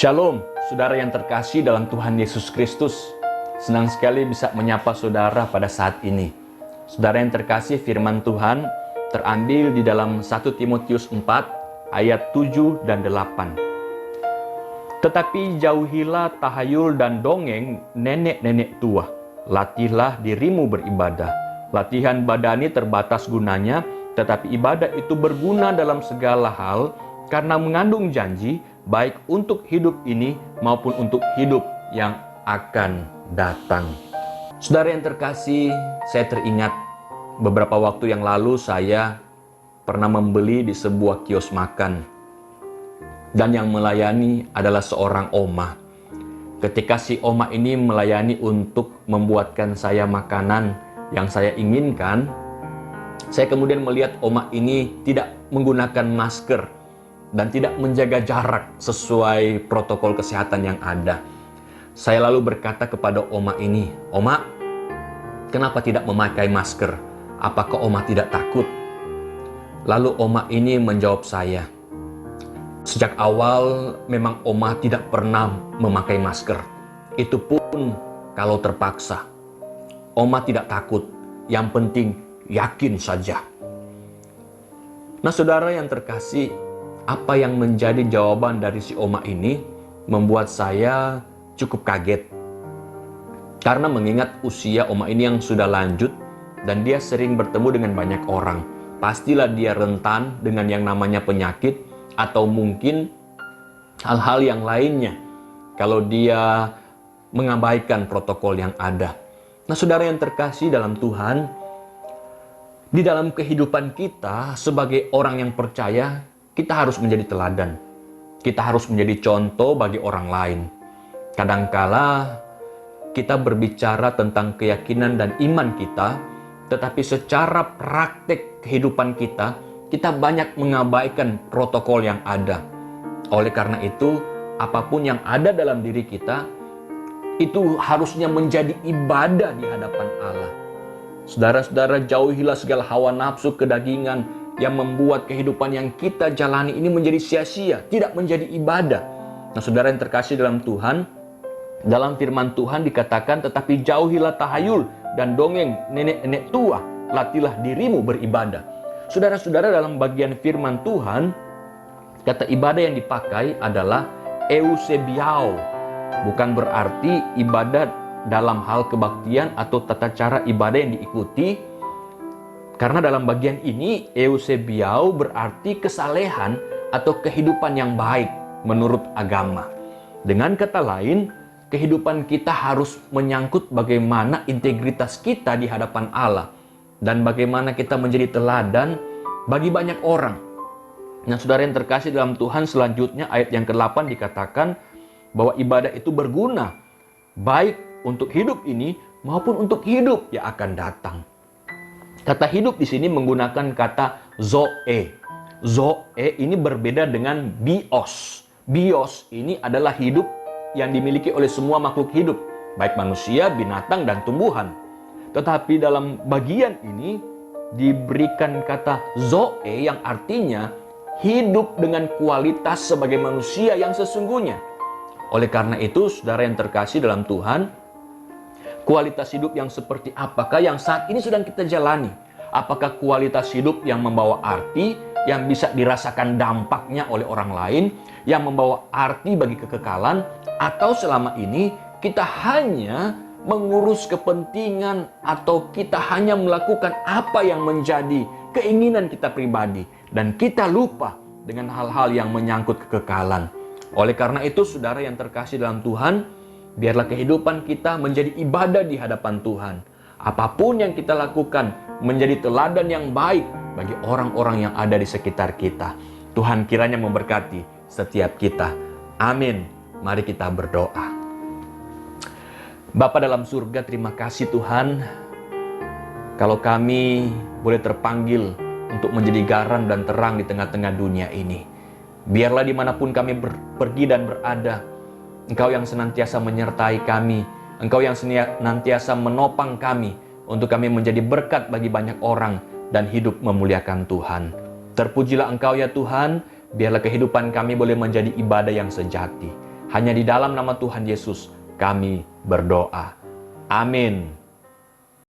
Shalom, saudara yang terkasih dalam Tuhan Yesus Kristus. Senang sekali bisa menyapa saudara pada saat ini. Saudara yang terkasih, firman Tuhan terambil di dalam 1 Timotius 4 ayat 7 dan 8. Tetapi jauhilah tahayul dan dongeng nenek-nenek tua. Latihlah dirimu beribadah. Latihan badani terbatas gunanya, tetapi ibadah itu berguna dalam segala hal karena mengandung janji, baik untuk hidup ini maupun untuk hidup yang akan datang. Saudara yang terkasih, saya teringat beberapa waktu yang lalu saya pernah membeli di sebuah kios makan. Dan yang melayani adalah seorang oma. Ketika si oma ini melayani untuk membuatkan saya makanan yang saya inginkan, saya kemudian melihat oma ini tidak menggunakan masker dan tidak menjaga jarak sesuai protokol kesehatan yang ada. Saya lalu berkata kepada oma ini, "Oma, kenapa tidak memakai masker? Apakah oma tidak takut?" Lalu oma ini menjawab saya, "Sejak awal memang oma tidak pernah memakai masker. Itu pun kalau terpaksa. Oma tidak takut, yang penting yakin saja." Nah, saudara yang terkasih, apa yang menjadi jawaban dari si oma ini membuat saya cukup kaget. Karena mengingat usia oma ini yang sudah lanjut dan dia sering bertemu dengan banyak orang. Pastilah dia rentan dengan yang namanya penyakit atau mungkin hal-hal yang lainnya kalau dia mengabaikan protokol yang ada. Nah, saudara yang terkasih dalam Tuhan, di dalam kehidupan kita sebagai orang yang percaya, kita harus menjadi teladan. Kita harus menjadi contoh bagi orang lain. Kadangkala kita berbicara tentang keyakinan dan iman kita, tetapi secara praktek kehidupan kita, kita banyak mengabaikan protokol yang ada. Oleh karena itu, apapun yang ada dalam diri kita, itu harusnya menjadi ibadah di hadapan Allah. Saudara-saudara, jauhilah segala hawa nafsu kedagingan yang membuat kehidupan yang kita jalani ini menjadi sia-sia, tidak menjadi ibadah. Nah, saudara yang terkasih dalam Tuhan, dalam firman Tuhan dikatakan, tetapi jauhilah tahayul dan dongeng nenek-nenek tua, latihlah dirimu beribadah. Saudara-saudara, dalam bagian firman Tuhan, kata ibadah yang dipakai adalah eusebiao. Bukan berarti ibadah dalam hal kebaktian atau tata cara ibadah yang diikuti. Karena dalam bagian ini, eusebiao berarti kesalehan atau kehidupan yang baik menurut agama. Dengan kata lain, kehidupan kita harus menyangkut bagaimana integritas kita di hadapan Allah. Dan bagaimana kita menjadi teladan bagi banyak orang. Nah, saudara yang terkasih dalam Tuhan, selanjutnya ayat yang ke-8 dikatakan bahwa ibadah itu berguna baik untuk hidup ini maupun untuk hidup yang akan datang. Kata hidup di sini menggunakan kata zoe. Zoe ini berbeda dengan bios. Bios ini adalah hidup yang dimiliki oleh semua makhluk hidup, baik manusia, binatang, dan tumbuhan. Tetapi dalam bagian ini diberikan kata zoe yang artinya hidup dengan kualitas sebagai manusia yang sesungguhnya. Oleh karena itu, saudara yang terkasih dalam Tuhan, kualitas hidup yang seperti apakah yang saat ini sedang kita jalani? Apakah kualitas hidup yang membawa arti, yang bisa dirasakan dampaknya oleh orang lain, yang membawa arti bagi kekekalan, atau selama ini kita hanya mengurus kepentingan atau kita hanya melakukan apa yang menjadi keinginan kita pribadi dan kita lupa dengan hal-hal yang menyangkut kekekalan. Oleh karena itu, saudara yang terkasih dalam Tuhan, biarlah kehidupan kita menjadi ibadah di hadapan Tuhan. Apapun yang kita lakukan menjadi teladan yang baik bagi orang-orang yang ada di sekitar kita. Tuhan kiranya memberkati setiap kita. Amin. Mari kita berdoa. Bapa dalam surga, terima kasih Tuhan. Kalau kami boleh terpanggil untuk menjadi garam dan terang di tengah-tengah dunia ini. Biarlah dimanapun kami pergi dan berada, Engkau yang senantiasa menyertai kami, Engkau yang senantiasa menopang kami, untuk kami menjadi berkat bagi banyak orang dan hidup memuliakan Tuhan. Terpujilah Engkau ya Tuhan, biarlah kehidupan kami boleh menjadi ibadah yang sejati. Hanya di dalam nama Tuhan Yesus kami berdoa. Amin.